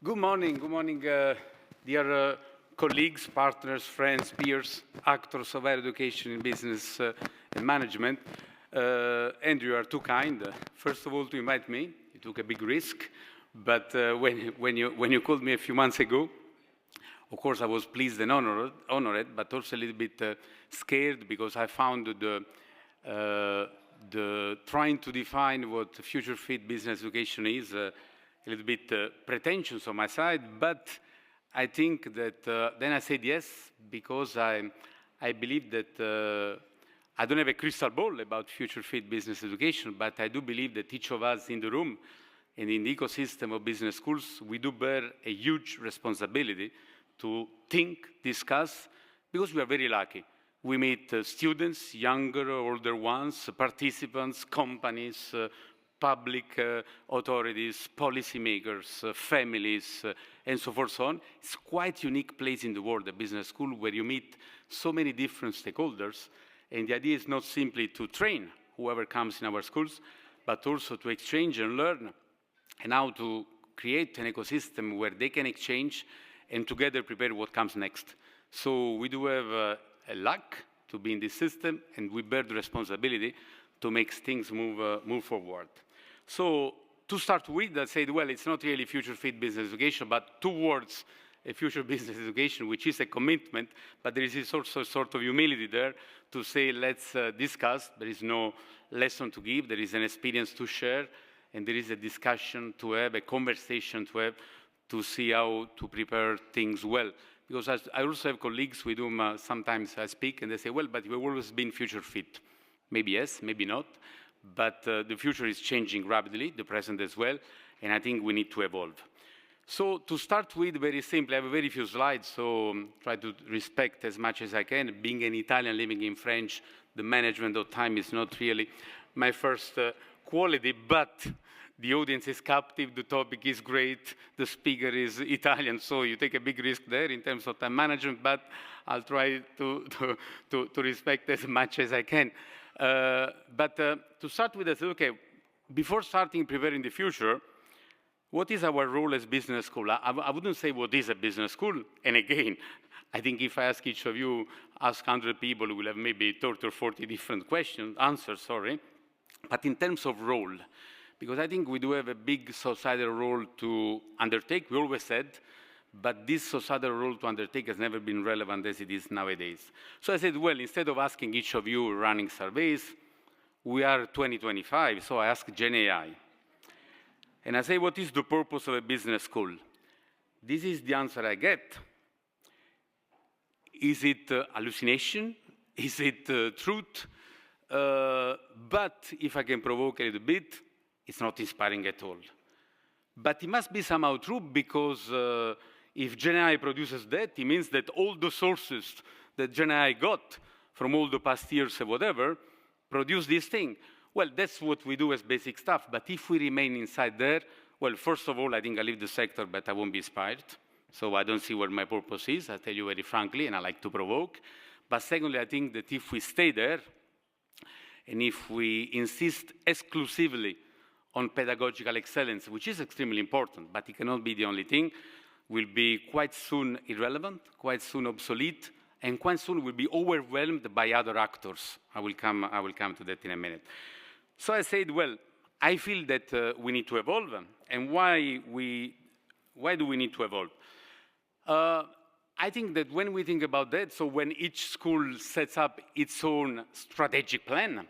Good morning, dear colleagues, partners, friends, peers, actors of higher education in business and management. Andrew, you are too kind, first of all, to invite me. You took a big risk, but when you called me a few months ago, of course, I was pleased and honored, but also a little bit scared because I found the trying to define what future fit business education is a little bit pretentious on my side, but I think that then I said yes because I believe that I don't have a crystal ball about future fit business education, but I do believe that each of us in the room and in the ecosystem of business schools, we do bear a huge responsibility to think, discuss, because we are very lucky. We meet students, younger, older ones, participants, companies, public authorities, policymakers, families, and so forth, so on. It's quite a unique place in the world, a business school, where you meet so many different stakeholders. And the idea is not simply to train whoever comes in our schools, but also to exchange and learn, and how to create an ecosystem where they can exchange and together prepare what comes next. So we do have a luck to be in this system, and we bear the responsibility to make things move forward. So to start with, I said, well, it's not really future fit business education, but towards a future business education, which is a commitment, but there is also a sort of humility there to say, let's discuss. There is no lesson to give, there is an experience to share, and there is a discussion to have, a conversation to have, to see how to prepare things well. Because I also have colleagues with whom sometimes I speak, and they say, well, but you've always been future fit. Maybe yes, maybe not, but the future is changing rapidly, the present as well, and I think we need to evolve. So to start with, very simply, I have very few slides, so try to respect as much as I can. Being an Italian living in French, the management of time is not really my first quality, but the audience is captive, the topic is great, the speaker is Italian, so you take a big risk there in terms of time management, but I'll try to respect as much as I can. But to start with, I said, okay, before starting preparing the future, what is our role as business school? I wouldn't say what is a business school, and again, I think if I ask each of you, ask 100 people, we'll have maybe 30 or 40 different answers, but in terms of role, because I think we do have a big societal role to undertake, we always said, but this societal role to undertake has never been relevant as it is nowadays. So I said, well, instead of asking each of you running surveys, we are 2025, so I asked Gen AI. And I say, what is the purpose of a business school? This is the answer I get. Is it hallucination? Is it truth? But if I can provoke a little bit, it's not inspiring at all. But it must be somehow true, because if Gen AI produces that, it means that all the sources that Gen AI got from all the past years or whatever produce this thing. Well, that's what we do as basic stuff. But if we remain inside there, well, first of all, I think I leave the sector, but I won't be inspired. So I don't see where my purpose is, I tell you very frankly, and I like to provoke. But secondly, I think that if we stay there, and if we insist exclusively on pedagogical excellence, which is extremely important, but it cannot be the only thing, will be quite soon irrelevant, quite soon obsolete, and quite soon will be overwhelmed by other actors. I will come to that in a minute. So I said, well, I feel that we need to evolve, and why do we need to evolve? I think that when we think about that, so when each school sets up its own strategic plan,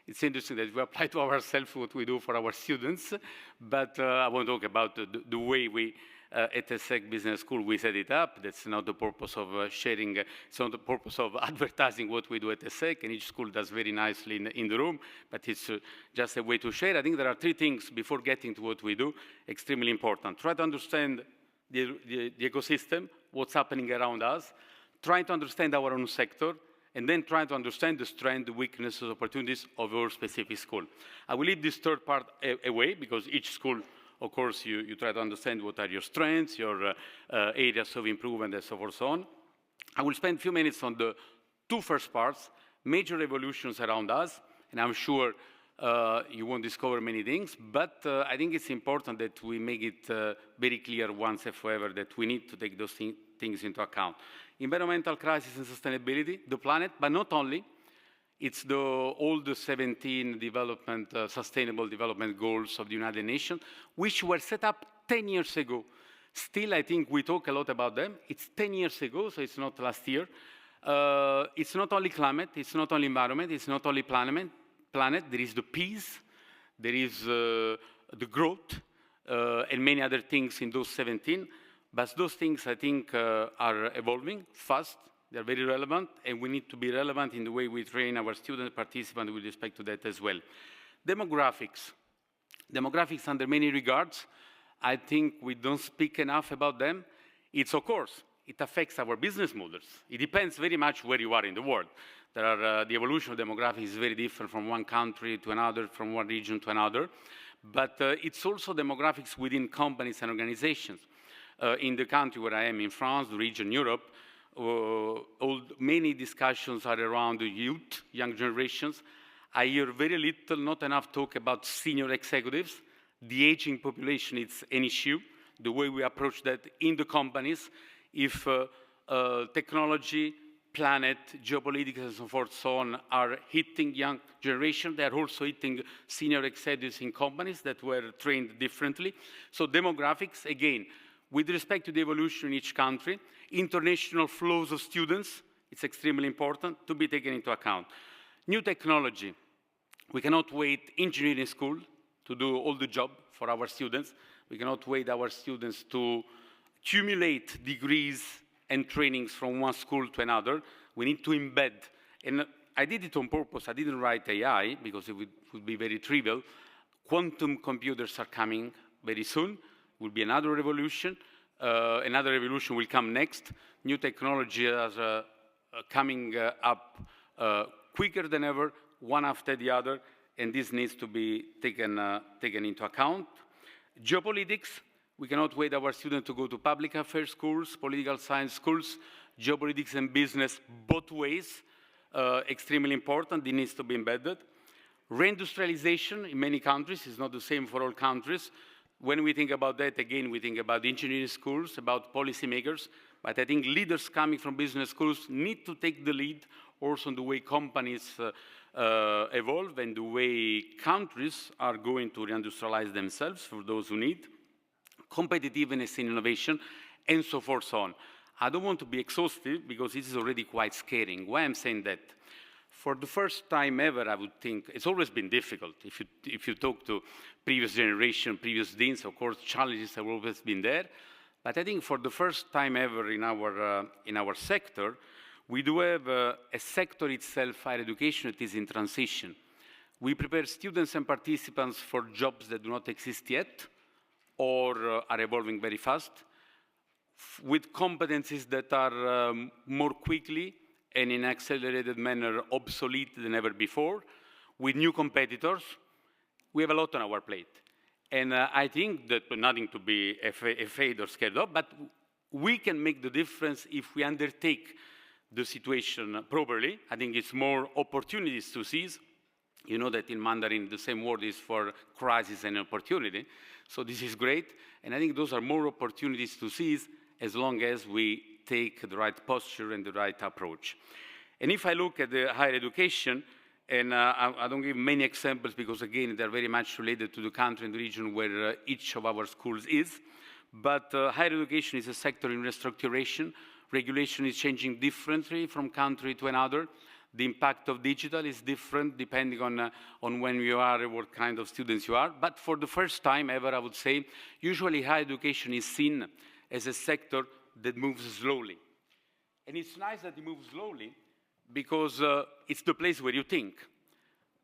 it's interesting that we apply to ourselves what we do for our students, but I won't talk about the way we, at ESSEC Business School, we set it up. That's not the purpose of sharing, it's not the purpose of advertising what we do at ESSEC, and each school does very nicely in the room, but it's just a way to share. I think there are three things before getting to what we do, extremely important. Try to understand the ecosystem, what's happening around us, try to understand our own sector, and then try to understand the strengths, the weaknesses, opportunities of your specific school. I will leave this third part away, because each school, of course, you try to understand what are your strengths, your areas of improvement, and so forth, so on. I will spend a few minutes on the two first parts, major revolutions around us, and I'm sure you won't discover many things, but I think it's important that we make it very clear once and forever that we need to take those things into account. Environmental crisis and sustainability, the planet, but not only. It's all the 17 sustainable development goals of the United Nations, which were set up 10 years ago. Still, I think we talk a lot about them. It's 10 years ago, so it's not last year. It's not only climate, it's not only environment, it's not only planet. There is the peace, there is the growth, and many other things in those 17. But those things, I think, are evolving fast. They're very relevant, and we need to be relevant in the way we train our student participants with respect to that as well. Demographics. Demographics under many regards. I think we don't speak enough about them. It's, of course, it affects our business models. It depends very much where you are in the world. The evolution of demographics is very different from one country to another, from one region to another. But it's also demographics within companies and organizations. In the country where I am, in France, the region Europe, many discussions are around the youth, young generations. I hear very little, not enough talk about senior executives. The aging population is an issue, the way we approach that in the companies. If technology, planet, geopolitics, and so forth, so on, are hitting young generation, they are also hitting senior executives in companies that were trained differently. So demographics, again, with respect to the evolution in each country, international flows of students, it's extremely important to be taken into account. New technology. We cannot wait engineering school to do all the job for our students. We cannot wait our students to accumulate degrees and trainings from one school to another. We need to embed. And I did it on purpose. I didn't write AI because it would be very trivial. Quantum computers are coming very soon. Will be another revolution. Another revolution will come next. New technology is coming up quicker than ever, one after the other, and this needs to be taken into account. Geopolitics, we cannot wait our students to go to public affairs schools, political science schools, geopolitics and business both ways, extremely important, it needs to be embedded. Reindustrialization in many countries is not the same for all countries. When we think about that, again, we think about engineering schools, about policymakers, but I think leaders coming from business schools need to take the lead also in the way companies evolve and the way countries are going to reindustrialize themselves for those who need, competitiveness in innovation, and so forth, so on. I don't want to be exhaustive because this is already quite scaring. Why I'm saying that? For the first time ever, I would think, it's always been difficult. If you talk to previous generation, previous deans, of course, challenges have always been there. But I think for the first time ever in our sector, we do have a sector itself, higher education, that is in transition. We prepare students and participants for jobs that do not exist yet or are evolving very fast, with competencies that are more quickly and in an accelerated manner obsolete than ever before, with new competitors. We have a lot on our plate. And I think that nothing to be afraid or scared of, but we can make the difference if we undertake the situation properly. I think it's more opportunities to seize. You know that in Mandarin, the same word is for crisis and opportunity. So this is great. And I think those are more opportunities to seize as long as we take the right posture and the right approach. And if I look at the higher education, and I don't give many examples because, again, they're very much related to the country and the region where each of our schools is, but higher education is a sector in restructuration. Regulation is changing differently from country to another. The impact of digital is different depending on when you are and what kind of students you are. But for the first time ever, I would say, usually higher education is seen as a sector that moves slowly. And it's nice that it moves slowly because it's the place where you think.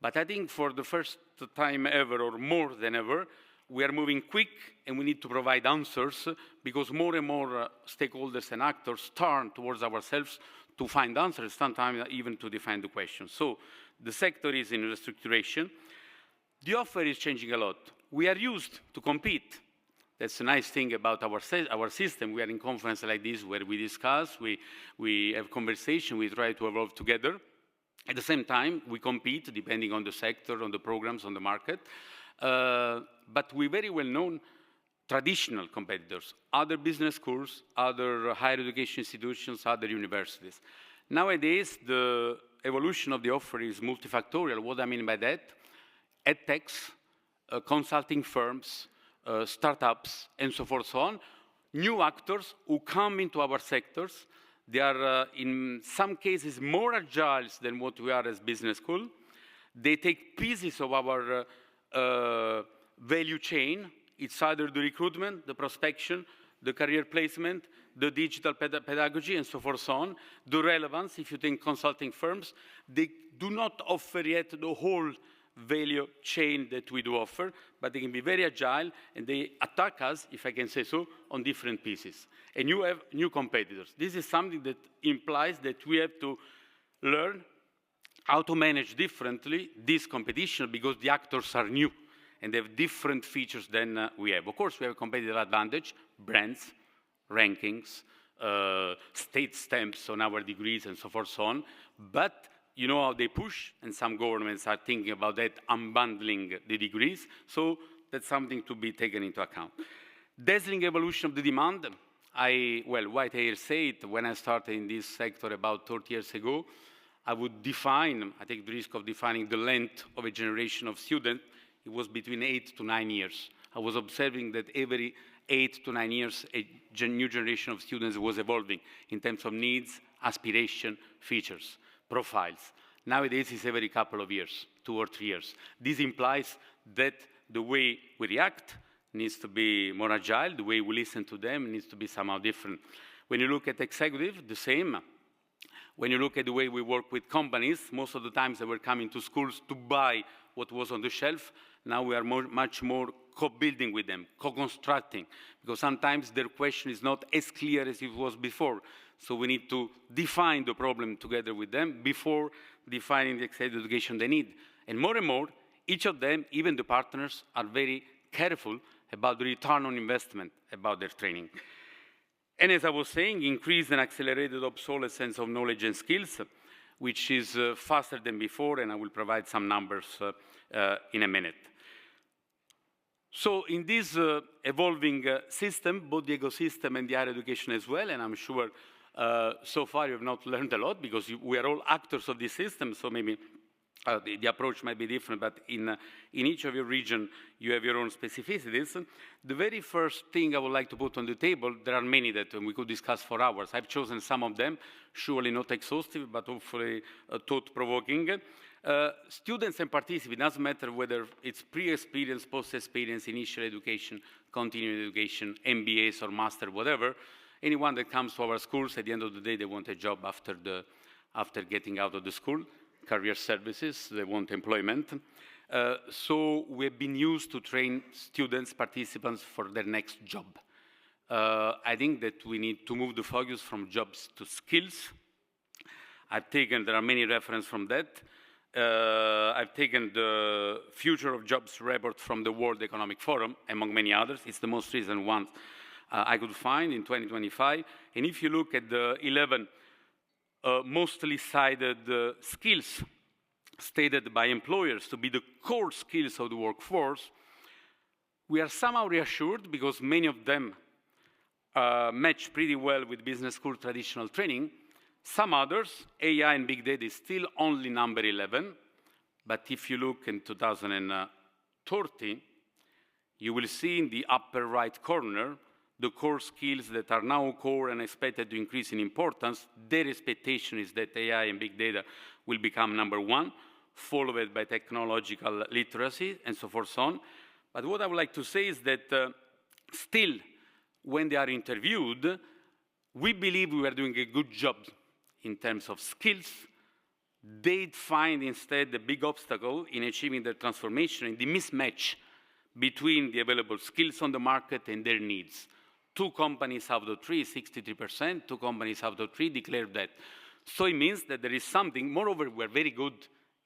But I think for the first time ever, or more than ever, we are moving quick and we need to provide answers because more and more stakeholders and actors turn towards ourselves to find answers, sometimes even to define the question. So the sector is in restructuration. The offer is changing a lot. We are used to compete. That's a nice thing about our system. We are in conferences like this where we discuss, we have conversation, we try to evolve together. At the same time, we compete depending on the sector, on the programs, on the market. But we're very well known traditional competitors, other business schools, other higher education institutions, other universities. Nowadays, the evolution of the offer is multifactorial. What I mean by that? EdTechs, consulting firms, startups, and so forth, so on. New actors who come into our sectors. They are, in some cases, more agile than what we are as business school. They take pieces of our value chain. It's either the recruitment, the prospection, the career placement, the digital pedagogy, and so forth, so on. The relevance, if you think consulting firms, they do not offer yet the whole value chain that we do offer, but they can be very agile, and they attack us, if I can say so, on different pieces. And you have new competitors. This is something that implies that we have to learn how to manage differently this competition, because the actors are new, and they have different features than we have. Of course, we have a competitive advantage, brands, rankings, state stamps on our degrees, and so forth, so on, but you know how they push, and some governments are thinking about that, unbundling the degrees, so that's something to be taken into account. Dazzling evolution of the demand. White Hair said, when I started in this sector about 30 years ago, I would define, I take the risk of defining the length of a generation of students. It was between 8 to 9 years. I was observing that every 8 to 9 years, a new generation of students was evolving in terms of needs, aspiration, features, profiles. Nowadays, it's every couple of years, 2 or 3 years. This implies that the way we react needs to be more agile, the way we listen to them needs to be somehow different. When you look at executive, the same. When you look at the way we work with companies, most of the times they were coming to schools to buy what was on the shelf. Now we are much more co-building with them, co-constructing, because sometimes their question is not as clear as it was before. So we need to define the problem together with them before defining the executive education they need. And more, each of them, even the partners, are very careful about the return on investment about their training. And as I was saying, increased and accelerated obsolescence of knowledge and skills, which is faster than before, and I will provide some numbers in a minute. So in this evolving system, both the ecosystem and the higher education as well, and I'm sure so far you have not learned a lot, because we are all actors of this system, so maybe the approach might be different, but in each of your region, you have your own specificities. The very first thing I would like to put on the table, there are many that we could discuss for hours. I've chosen some of them, surely not exhaustive, but hopefully thought-provoking. Students and participants, it doesn't matter whether it's pre-experience, post-experience, initial education, continuing education, MBAs or master, whatever. Anyone that comes to our schools, at the end of the day, they want a job after getting out of the school. Career services, they want employment. So we've been used to train students, participants for their next job. I think that we need to move the focus from jobs to skills. there are many references from that. I've taken the Future of Jobs report from the World Economic Forum, among many others. It's the most recent one I could find in 2025. And if you look at the 11 mostly cited skills stated by employers to be the core skills of the workforce, we are somehow reassured because many of them match pretty well with business school traditional training. Some others, AI and big data is still only number 11, but if you look in 2030, you will see in the upper right corner the core skills that are now core and expected to increase in importance. Their expectation is that AI and big data will become number 1, followed by technological literacy, and so forth, so on. But what I would like to say is that still, when they are interviewed, we believe we are doing a good job in terms of skills. They find instead the big obstacle in achieving their transformation in the mismatch between the available skills on the market and their needs. 2 companies out of 3, 63%, 2 companies out of 3 declared that. So it means that there is something. Moreover, we're very good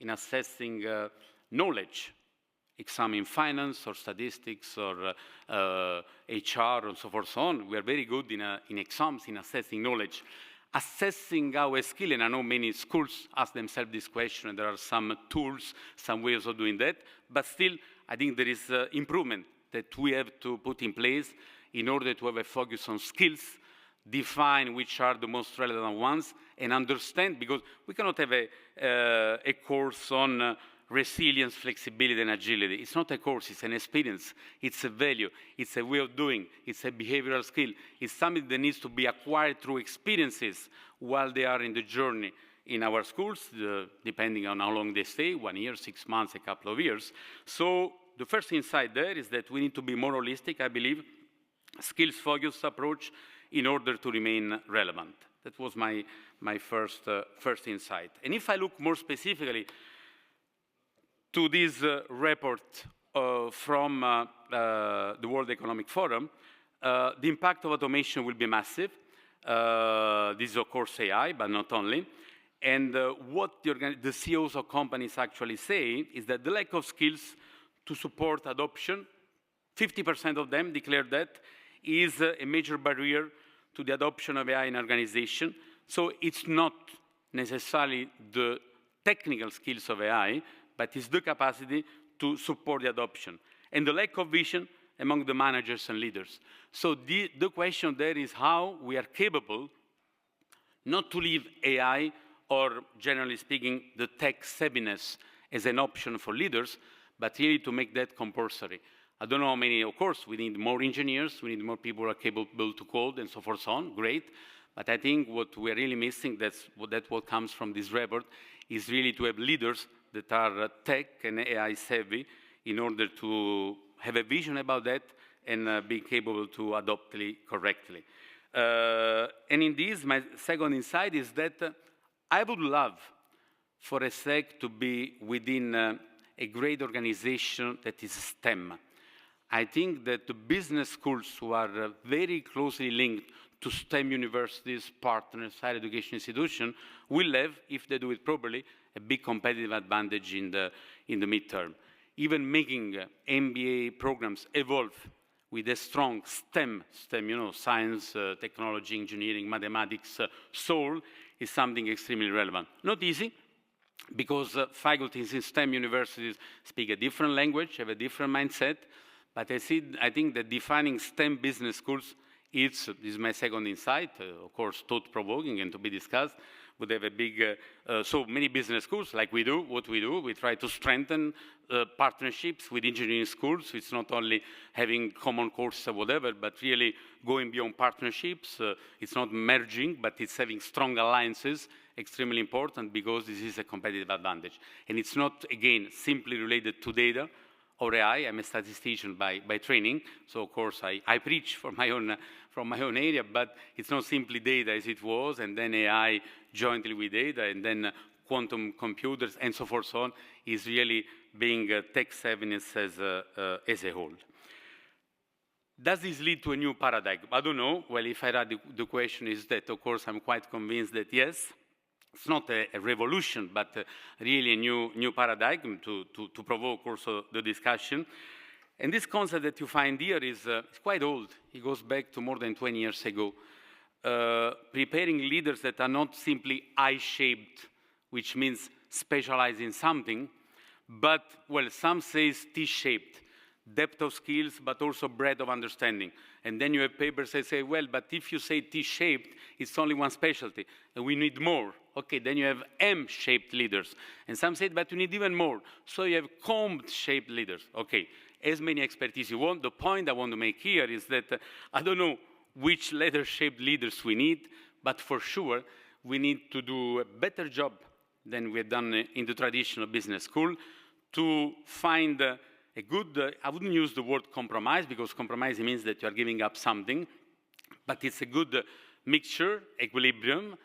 in assessing knowledge, exam in finance or statistics or HR and so forth, so on. We are very good in exams in assessing knowledge. assessing our skill, and I know many schools ask themselves this question, and there are some tools, some ways of doing that, but still, I think there is improvement that we have to put in place in order to have a focus on skills, define which are the most relevant ones, and understand, because we cannot have a course on resilience, flexibility, and agility. It's not a course, it's an experience. It's a value, it's a way of doing, it's a behavioral skill. It's something that needs to be acquired through experiences while they are in the journey in our schools, depending on how long they stay, 1 year, 6 months, a couple of years. So the first insight there is that we need to be more holistic, I believe, skills-focused approach in order to remain relevant. That was my first insight. And if I look more specifically to this report from the World Economic Forum, the impact of automation will be massive. This is, of course, AI, but not only. And what the CEOs of companies actually say is that the lack of skills to support adoption, 50% of them declare that, is a major barrier to the adoption of AI in organization. So it's not necessarily the technical skills of AI, but it's the capacity to support the adoption. And the lack of vision among the managers and leaders. So the question there is how we are capable not to leave AI, or generally speaking, the tech savviness as an option for leaders, but really to make that compulsory. I don't know how many, of course, we need more engineers, we need more people who are capable to code and so forth, so on, great. But I think what we're really missing, that's what comes from this report, is really to have leaders that are tech and AI savvy in order to have a vision about that and be capable to adopt it correctly. And in this, my second insight is that I would love for ESSEC to be within a great organization that is STEM. I think that the business schools who are very closely linked to STEM universities, partners, higher education institutions, will have, if they do it properly, a big competitive advantage in the midterm. Even making MBA programs evolve with a strong STEM, you know, science, technology, engineering, mathematics, soul, is something extremely relevant. Not easy, because faculties in STEM universities speak a different language, have a different mindset, but I think that defining STEM business schools this is my second insight, of course, thought-provoking and to be discussed, would have a big, so many business schools, like we do, what we do, we try to strengthen partnerships with engineering schools. It's not only having common courses or whatever, but really going beyond partnerships. It's not merging, but it's having strong alliances, extremely important, because this is a competitive advantage. And it's not, again, simply related to data or AI. I'm a statistician by training, so of course I preach from my own area, but it's not simply data as it was, and then AI jointly with data, and then quantum computers, and so forth, so on, is really being tech savviness as a whole. Does this lead to a new paradigm? I don't know. Well, if I read the question is that, of course, I'm quite convinced that yes. It's not a revolution, but really a new paradigm to provoke also the discussion. And this concept that you find here is quite old. It goes back to more than 20 years ago. Preparing leaders that are not simply I-shaped, which means specialize in something, but, well, some say T-shaped, depth of skills, but also breadth of understanding. And then you have papers that say, well, but if you say T-shaped, it's only one specialty, and we need more. Okay, then you have M-shaped leaders. And some say, but you need even more. So you have combed-shaped leaders. Okay, as many expertise you want. The point I want to make here is that I don't know which letter-shaped leaders we need, but for sure, we need to do a better job than we have done in the traditional business school to find a good, I wouldn't use the word compromise, because compromise means that you are giving up something, but it's a good mixture, equilibrium.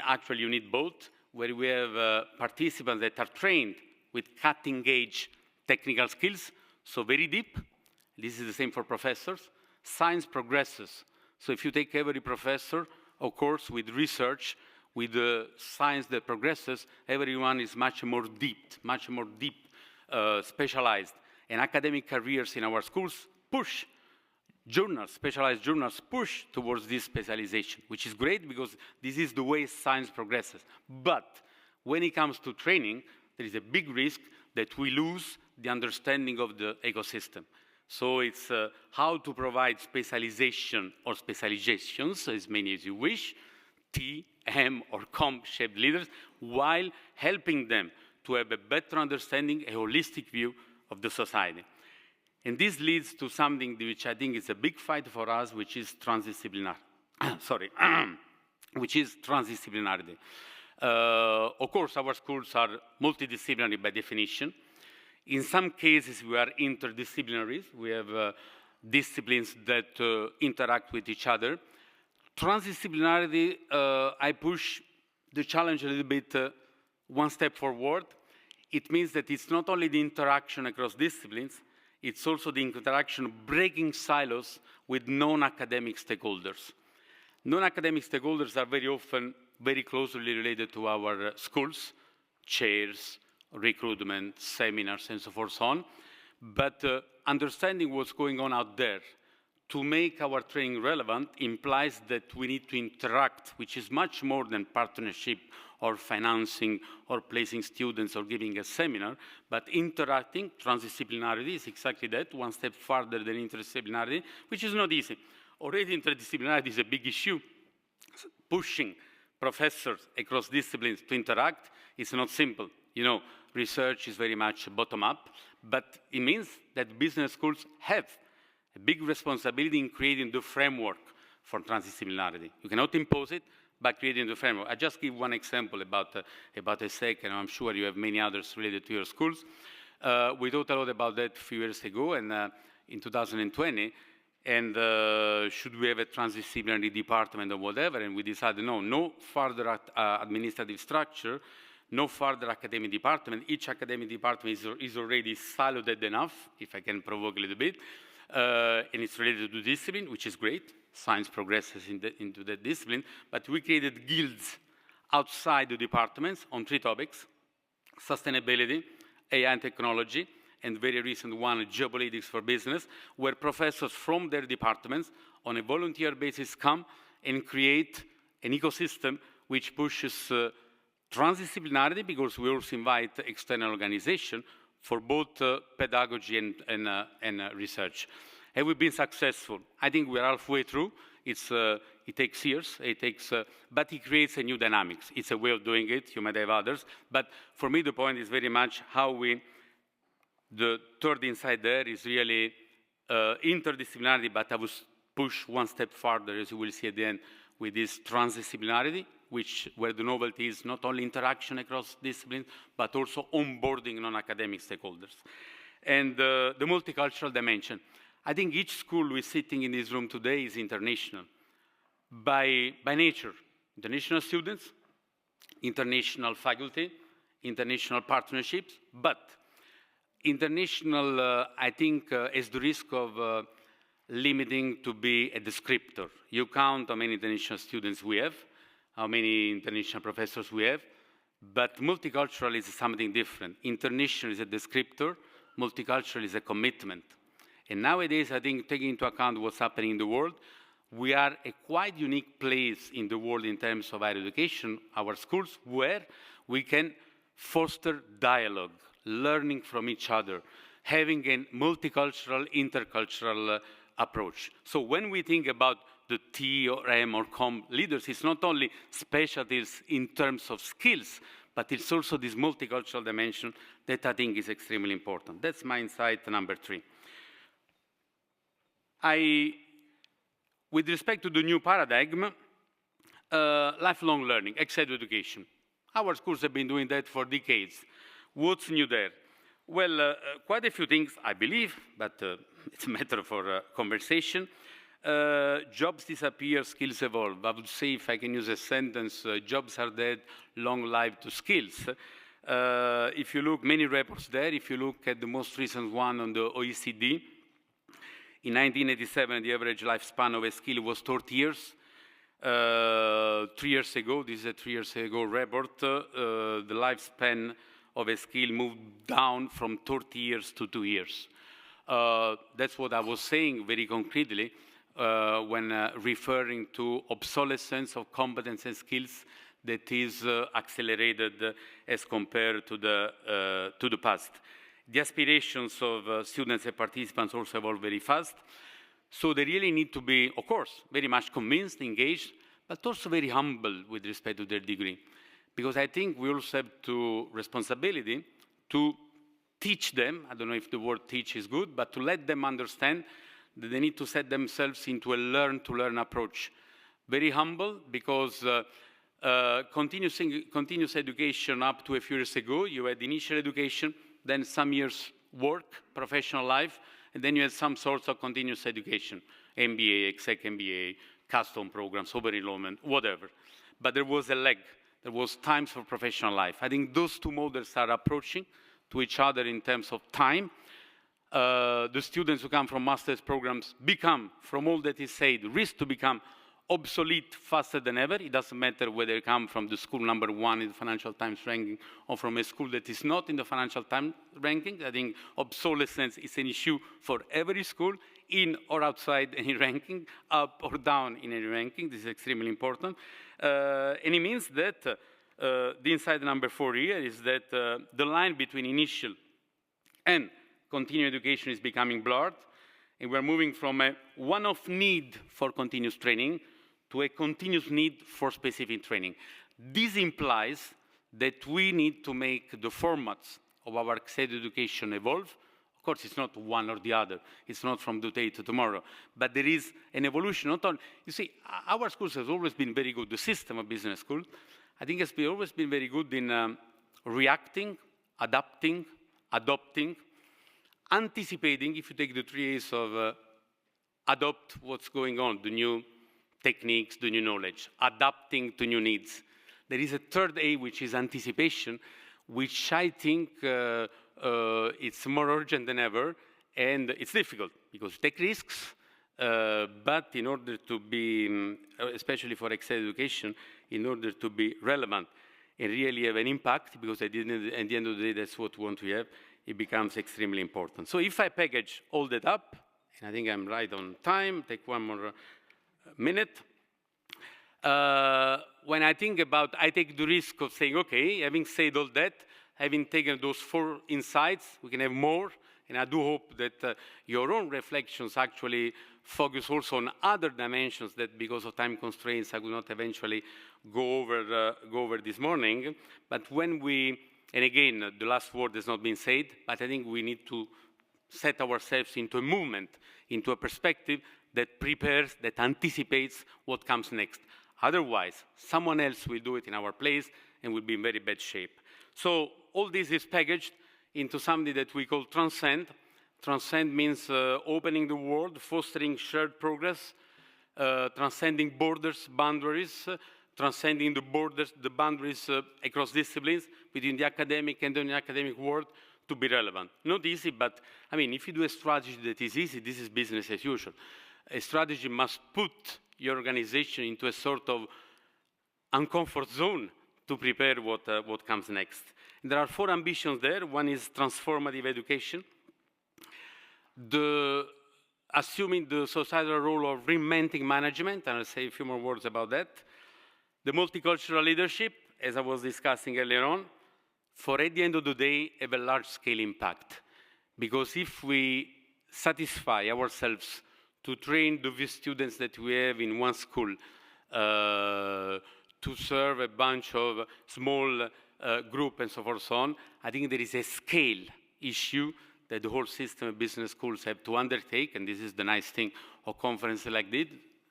Actually, you need both, where we have participants that are trained with cutting-edge technical skills, so very deep. This is the same for professors. Science progresses. So if you take every professor, of course, with research, with the science that progresses, everyone is much more deep, specialized. And academic careers in our schools push journals, specialized journals, push towards this specialization, which is great because this is the way science progresses. But when it comes to training, there is a big risk that we lose the understanding of the ecosystem. So it's how to provide specialization or specializations, as many as you wish, T, M, or COM-shaped leaders, while helping them to have a better understanding, a holistic view of the society. And this leads to something which I think is a big fight for us, which is transdisciplinarity. Which is transdisciplinarity. Of course, our schools are multidisciplinary by definition. In some cases, we are interdisciplinaries. We have disciplines that interact with each other. Transdisciplinarity, I push the challenge a little bit one step forward. It means that it's not only the interaction across disciplines, it's also the interaction breaking silos with non-academic stakeholders. Non-academic stakeholders are very often very closely related to our schools, chairs, recruitment, seminars, and so forth on. But understanding what's going on out there to make our training relevant implies that we need to interact, which is much more than partnership or financing or placing students or giving a seminar, but interacting. Transdisciplinarity is exactly that, one step further than interdisciplinarity, which is not easy. Already interdisciplinarity is a big issue. Pushing professors across disciplines to interact is not simple. You know, research is very much bottom-up, but it means that business schools have a big responsibility in creating the framework for transdisciplinarity. You cannot impose it, but creating the framework. I just give one example about ESSEC, and I'm sure you have many others related to your schools. We thought a lot about that a few years ago, and in 2020, and should we have a transdisciplinary department or whatever, and we decided no further administrative structure, no further academic department. Each academic department is already siloed enough, if I can provoke a little bit, and it's related to discipline, which is great. Science progresses into that discipline, but we created guilds outside the departments on 3 topics: sustainability, AI and technology, and very recent one, geopolitics for business, where professors from their departments on a volunteer basis come and create an ecosystem which pushes transdisciplinarity, because we also invite external organization for both pedagogy and research. Have we been successful? I think we're halfway through. It takes years, but it creates a new dynamics. It's a way of doing it. You might have others. But for me, the point is very much how the third insight there is really interdisciplinarity, but I will push one step further, as you will see at the end, with this transdisciplinarity, where the novelty is not only interaction across disciplines, but also onboarding non-academic stakeholders. And the multicultural dimension. I think each school we're sitting in this room today is international. By nature, international students, international faculty, international partnerships, but international, I think, has the risk of limiting to be a descriptor. You count how many international students we have, how many international professors we have, but multicultural is something different. International is a descriptor, multicultural is a commitment. And nowadays, I think, taking into account what's happening in the world, we are a quite unique place in the world in terms of higher education, our schools, where we can foster dialogue, learning from each other, having a multicultural, intercultural approach. So when we think about the T or M or COM leaders, it's not only specialties in terms of skills, but it's also this multicultural dimension that I think is extremely important. That's my insight number 3. With respect to the new paradigm, lifelong learning, education. Our schools have been doing that for decades. What's new there? Well, quite a few things, I believe, but it's a matter for conversation. Jobs disappear, skills evolve. I would say, if I can use a sentence, jobs are dead, long life to skills. If you look, many reports there, if you look at the most recent one on the OECD, in 1987, the average lifespan of a skill was 30 years. 3 years ago, this is a 3 years ago report, the lifespan of a skill moved down from 30 years to 2 years. That's what I was saying very concretely when referring to obsolescence of competence and skills that is accelerated as compared to the past. The aspirations of students and participants also evolve very fast. So they really need to be, of course, very much convinced, engaged, but also very humble with respect to their degree. Because I think we also have to responsibility to teach them, I don't know if the word teach is good, but to let them understand that they need to set themselves into a learn-to-learn approach. Very humble, because continuous education up to a few years ago, you had initial education, then some years work, professional life, and then you had some sorts of continuous education, MBA, ESSEC MBA, custom programs, open enrollment, whatever. But there was a lag. There was times for professional life. I think those two models are approaching to each other in terms of time. The students who come from master's programs become, from all that is said, risk to become obsolete faster than ever. It doesn't matter whether they come from the school #1 in the Financial Times ranking or from a school that is not in the Financial Times ranking. I think obsolescence is an issue for every school, in or outside any ranking, up or down in any ranking. This is extremely important. And it means that the insight number 4 here is that the line between initial and continuing education is becoming blurred, and we're moving from a one-off need for continuous training to a continuous need for specific training. This implies that we need to make the formats of our education evolve. Of course, it's not one or the other. It's not from today to tomorrow. But there is an evolution. Not only, you see, our schools has always been very good. The system of business school, I think, has always been very good in reacting, adapting, adopting, anticipating. If you take the 3 A's of adopt what's going on, the new techniques, the new knowledge, adapting to new needs. There is a 3rd A, which is anticipation, which I think it's more urgent than ever, and it's difficult because you take risks, but in order to be, especially for education, in order to be relevant and really have an impact, because at the end of the day, that's what we want to have, it becomes extremely important. So if I package all that up, and I think I'm right on time, take one more minute. When I think about, I take the risk of saying, okay, having said all that, having taken those 4 insights, we can have more, and I do hope that your own reflections actually focus also on other dimensions that, because of time constraints, I will not eventually go over this morning. But when we, and again, the last word has not been said, but I think we need to set ourselves into a movement, into a perspective that prepares, that anticipates what comes next. Otherwise, someone else will do it in our place and will be in very bad shape. So all this is packaged into something that we call Transcend. Transcend means opening the world, fostering shared progress, transcending borders, boundaries, transcending the boundaries across disciplines within the academic and the non-academic world to be relevant. Not easy, but I mean, if you do a strategy that is easy, this is business as usual. A strategy must put your organization into a sort of uncomfort zone to prepare what comes next. And there are 4 ambitions there. One is transformative education. Assuming the societal role of reinventing management, and I'll say a few more words about that. The multicultural leadership, as I was discussing earlier on, for at the end of the day, have a large-scale impact. Because if we satisfy ourselves to train the students that we have in one school, to serve a bunch of small group and so forth, so on, I think there is a scale issue that the whole system of business schools have to undertake, and this is the nice thing of conferences like this,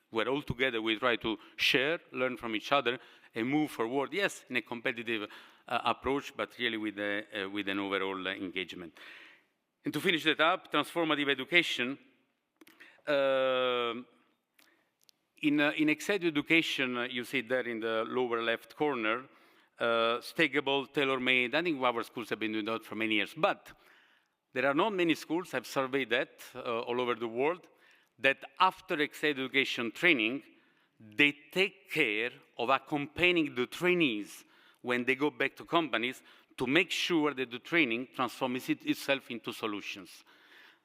where all together we try to share, learn from each other, and move forward, yes, in a competitive approach, but really with an overall engagement. And to finish that up, transformative education. In executive education, you see there in the lower left corner, stackable, tailor-made. I think our schools have been doing that for many years. But there are not many schools, I've surveyed that all over the world, that after executive education training, they take care of accompanying the trainees when they go back to companies to make sure that the training transforms itself into solutions.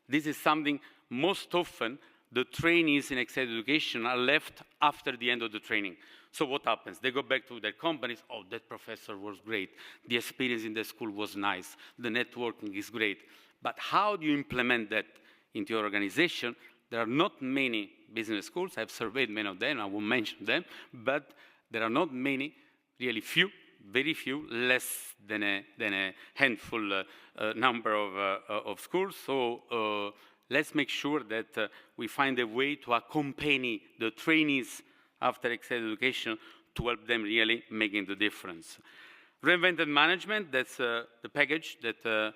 This is something most often the trainees in executive education are left after the end of the training. So what happens? They go back to their companies, oh, that professor was great. The experience in the school was nice. The networking is great. But how do you implement that into your organization? There are not many business schools. I've surveyed many of them. I won't mention them. But there are not many, really few, very few, less than a handful number of schools. So let's make sure that we find a way to accompany the trainees after executive education to help them really making the difference. Reinvented management, that's the package that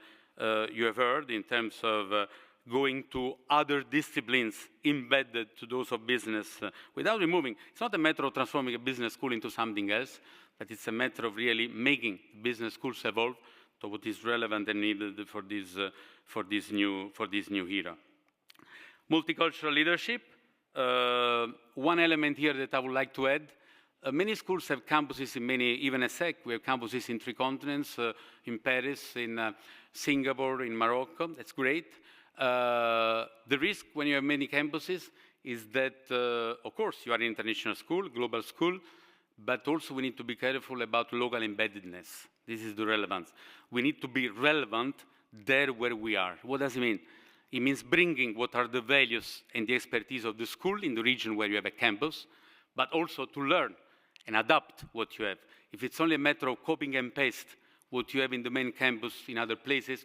you have heard in terms of going to other disciplines embedded to those of business without removing. It's not a matter of transforming a business school into something else, but it's a matter of really making business schools evolve to what is relevant and needed for this new era. Multicultural leadership. One element here that I would like to add, many schools have campuses in many, even ESSEC, we have campuses in 3 continents, in Paris, in Singapore, in Morocco. That's great. The risk when you have many campuses is that, of course, you are an international school, global school, but also we need to be careful about local embeddedness. This is the relevance. We need to be relevant there where we are. What does it mean? It means bringing what are the values and the expertise of the school in the region where you have a campus, but also to learn and adapt what you have. If it's only a matter of copying and paste what you have in the main campus in other places,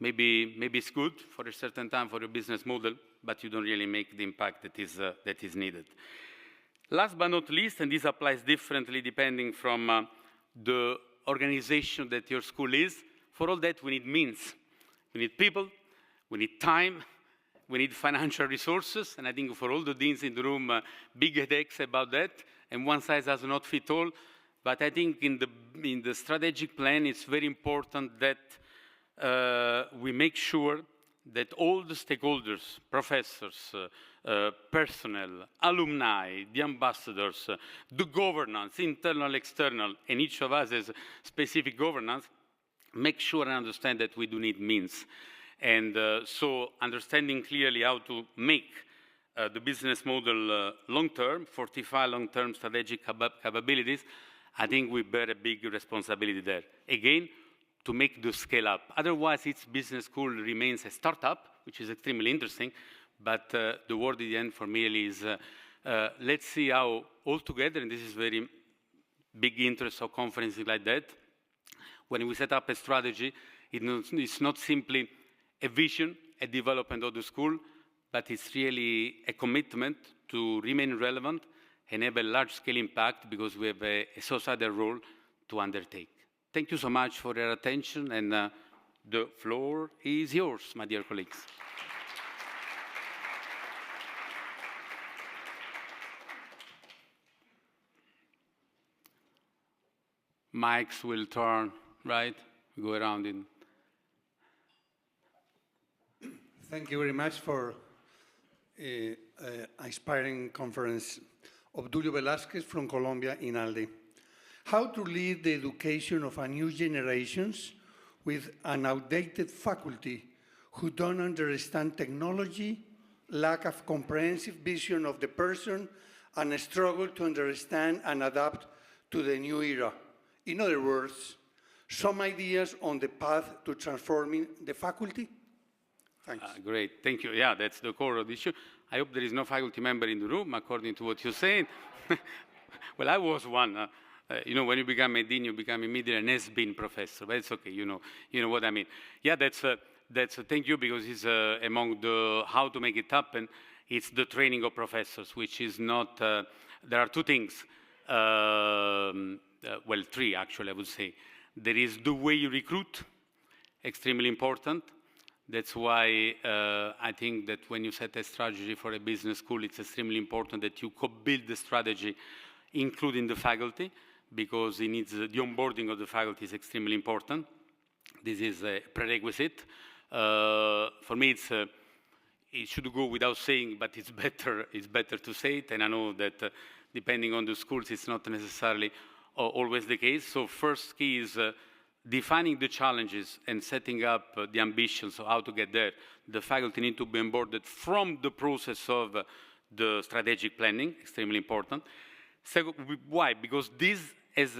maybe it's good for a certain time for your business model, but you don't really make the impact that is needed. Last but not least, and this applies differently depending from the organization that your school is, for all that we need means. We need people, we need time, we need financial resources, and I think for all the deans in the room, big headaches about that, and one size does not fit all. But I think in the strategic plan, it's very important that we make sure that all the stakeholders, professors, personnel, alumni, the ambassadors, the governance, internal, external, and each of us has specific governance, make sure and understand that we do need means. And so understanding clearly how to make the business model long-term, fortify long-term strategic capabilities, I think we bear a big responsibility there. Again, to make the scale up. Otherwise, its business school remains a startup, which is extremely interesting, but the word at the end for me is let's see how all together, and this is very big interest of conferences like that, when we set up a strategy, it's not simply a vision, a development of the school, but it's really a commitment to remain relevant and have a large-scale impact because we have a societal role to undertake. Thank you so much for your attention, and the floor is yours, my dear colleagues. Mics will turn, right? We go around in. Thank you very much for inspiring conference. Obdulio Velázquez from Colombia, INALDE. How to lead the education of a new generations with an outdated faculty who don't understand technology, lack of comprehensive vision of the person, and struggle to understand and adapt to the new era. In other words, some ideas on the path to transforming the faculty? Thanks. Great, thank you. Yeah, that's the core of the issue. I hope there is no faculty member in the room, according to what you're saying. Well, I was one. You know, when you become a dean, you become immediately an has-been professor, but it's okay, you know what I mean. Yeah, that's thank you, because it's among the how to make it happen, it's the training of professors, which is not, there are 2 things, well, 3 actually, I would say. There is the way you recruit, extremely important. That's why I think that when you set a strategy for a business school, it's extremely important that you co-build the strategy, including the faculty, because it needs the onboarding of the faculty is extremely important. This is a prerequisite. For me, it should go without saying, but it's better to say it. And I know that depending on the schools, it's not necessarily always the case. So first key is defining the challenges and setting up the ambitions of how to get there, the faculty need to be onboarded from the process of the strategic planning, extremely important. Second, why? Because this has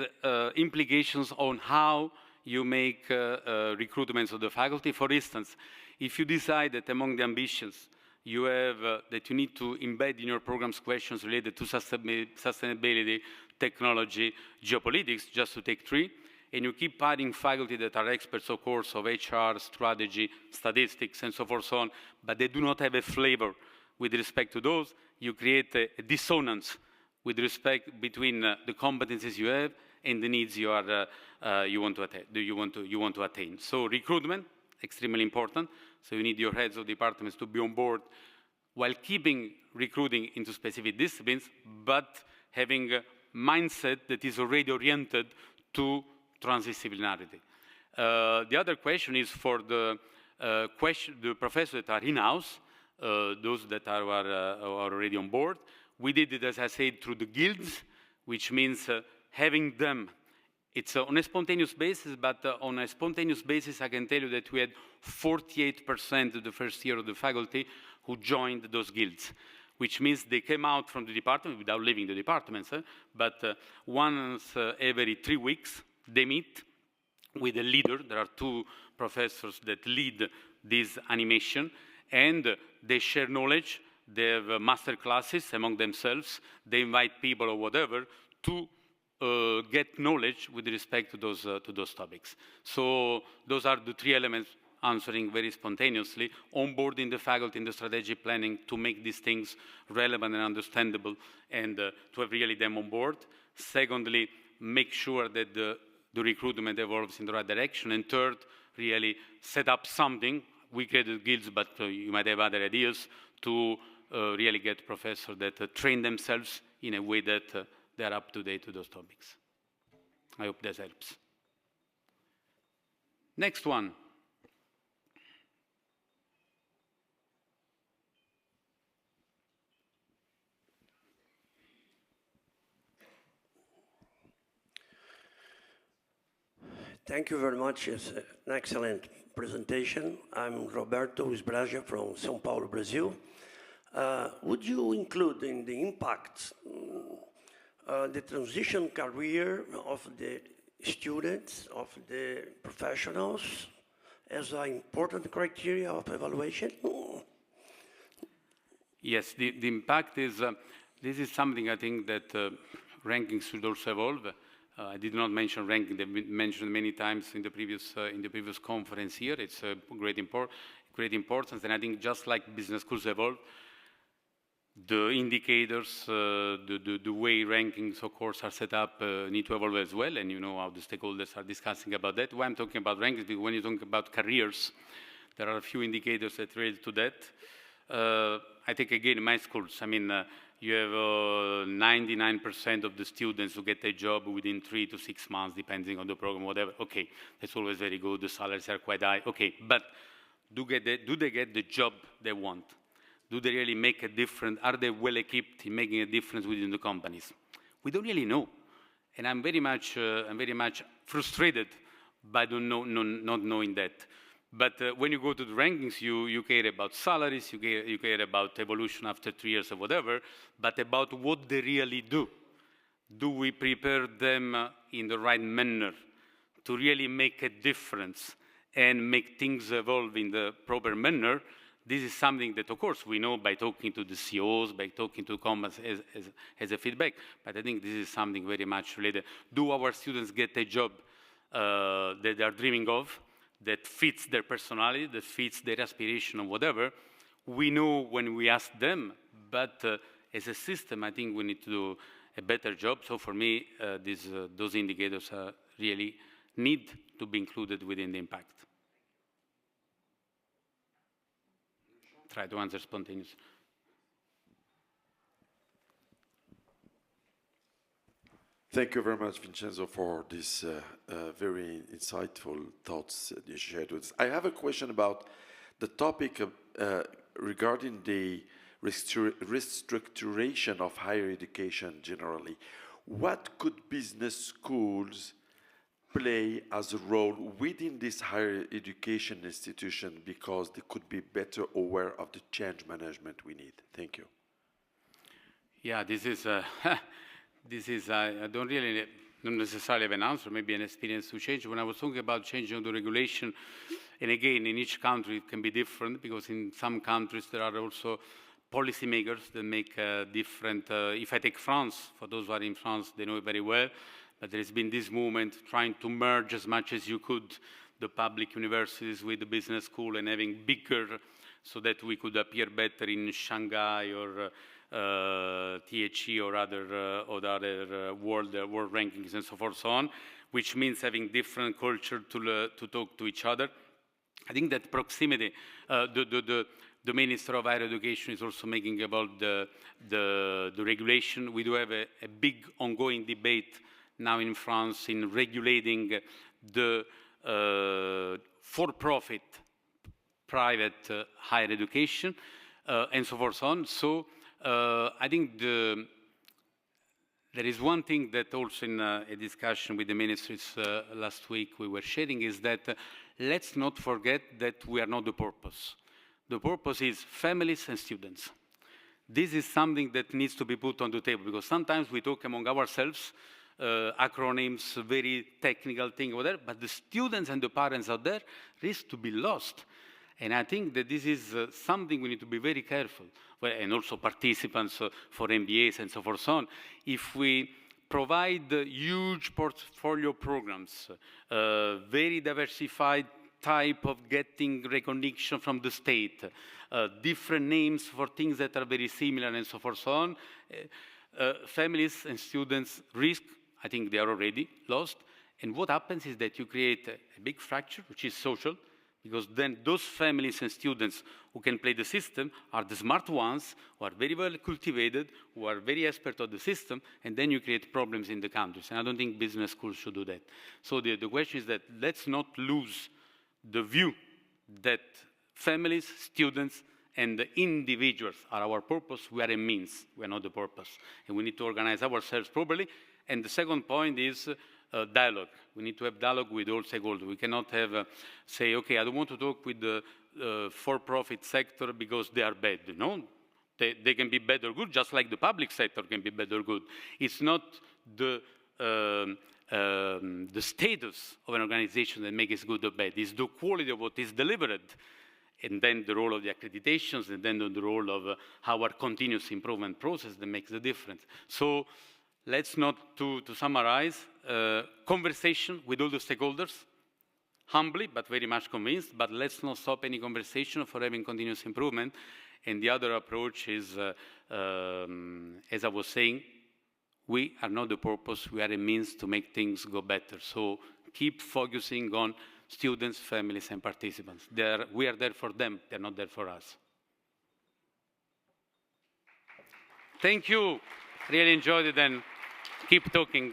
implications on how you make recruitments of the faculty. For instance, if you decide that among the ambitions you have that you need to embed in your programs questions related to sustainability, technology, geopolitics, just to take three, and you keep adding faculty that are experts, of course, of HR, strategy, statistics, and so forth, so on, but they do not have a flavor with respect to those, you create a dissonance with respect between the competencies you have and the needs you want to attain. So recruitment, extremely important. So you need your heads of departments to be on board while keeping recruiting into specific disciplines, but having a mindset that is already oriented to transdisciplinarity. The other question is for the professors that are in-house, those that are already on board. We did it, as I said, through the guilds, which means having them. It's on a spontaneous basis, but on a spontaneous basis, I can tell you that we had 48% of the first year of the faculty who joined those guilds, which means they came out from the department without leaving the departments, but once every 3 weeks, they meet with a leader. There are 2 professors that lead this animation, and they share knowledge. They have master classes among themselves. They invite people or whatever to get knowledge with respect to those topics. So those are the 3 elements, answering very spontaneously, onboarding the faculty in the strategic planning to make these things relevant and understandable, and to have really them on board. Secondly, make sure that the recruitment evolves in the right direction. And third, really set up something. We created guilds, but you might have other ideas to really get professors that train themselves in a way that they're up to date to those topics. I hope that helps. Next one. Thank you very much. It's an excellent presentation. I'm Roberto Isbraja from São Paulo, Brazil. Would you include in the impact the transition career of the students, of the professionals, as an important criteria of evaluation? Yes, the impact is, this is something I think that rankings should also evolve. I did not mention ranking, they've been mentioned many times in the previous conference here. It's a great importance, and I think just like business schools evolve, the indicators, the way rankings, of course, are set up need to evolve as well, and you know how the stakeholders are discussing about that. Why I'm talking about rankings, because when you talk about careers, there are a few indicators that relate to that. I think, again, in my schools, I mean, you have 99% of the students who get a job within 3 to 6 months, depending on the program, whatever. Okay, that's always very good. The salaries are quite high. Okay, but do they get the job they want? Do they really make a difference? Are they well equipped in making a difference within the companies? We don't really know, and I'm very much frustrated by not knowing that. But when you go to the rankings, you care about salaries, you care about evolution after 3 years or whatever, but about what they really do. Do we prepare them in the right manner to really make a difference and make things evolve in the proper manner? This is something that, of course, we know by talking to the CEOs, by talking to companies as a feedback, but I think this is something very much related. Do our students get a job that they are dreaming of, that fits their personality, that fits their aspiration or whatever? We know when we ask them, but as a system, I think we need to do a better job. So for me, those indicators really need to be included within the impact. Try to answer spontaneously. Thank you very much, Vincenzo, for these very insightful thoughts that you shared with us. I have a question about the topic of, regarding the restructuration of higher education generally. What could business schools play as a role within this higher education institution because they could be better aware of the change management we need? Thank you. Yeah, this is, I don't necessarily have an answer, maybe an experience to change. When I was talking about changing the regulation, and again, in each country it can be different because in some countries there are also policymakers that make different, if I take France, for those who are in France, they know it very well, but there has been this movement trying to merge as much as you could the public universities with the business school and having bigger so that we could appear better in Shanghai or THE or other world rankings and so forth, so on, which means having different culture to talk to each other. I think that proximity, the Minister of Higher Education is also making about the regulation. We do have a big ongoing debate now in France in regulating the for-profit private higher education and so forth on. So I think there is one thing that also in a discussion with the ministers last week we were sharing is that let's not forget that we are not the purpose. The purpose is families and students. This is something that needs to be put on the table because sometimes we talk among ourselves, acronyms, very technical thing, whatever, but the students and the parents out there risk to be lost. And I think that this is something we need to be very careful, and also participants for MBAs and so forth on. If we provide huge portfolio programs, very diversified type of getting recognition from the state, different names for things that are very similar and so forth so on, families and students risk, I think they are already lost. And what happens is that you create a big fracture, which is social, because then those families and students who can play the system are the smart ones, who are very well cultivated, who are very expert of the system, and then you create problems in the countries. And I don't think business schools should do that. So the question is that let's not lose the view that families, students, and the individuals are our purpose. We are a means, we are not the purpose. And we need to organize ourselves properly. And the second point is dialogue. We need to have dialogue with all stakeholders. We cannot have, say, okay, I don't want to talk with the for-profit sector because they are bad. No, they can be bad or good, just like the public sector can be bad or good. It's not the status of an organization that makes it good or bad. It's the quality of what is delivered, and then the role of the accreditations, and then the role of our continuous improvement process that makes the difference. So let's not, to summarize, conversation with all the stakeholders, humbly but very much convinced, but let's not stop any conversation for having continuous improvement. And the other approach is, as I was saying, we are not the purpose, we are a means to make things go better. So keep focusing on students, families, and participants. We are there for them, they're not there for us. Thank you, really enjoyed it, and keep talking.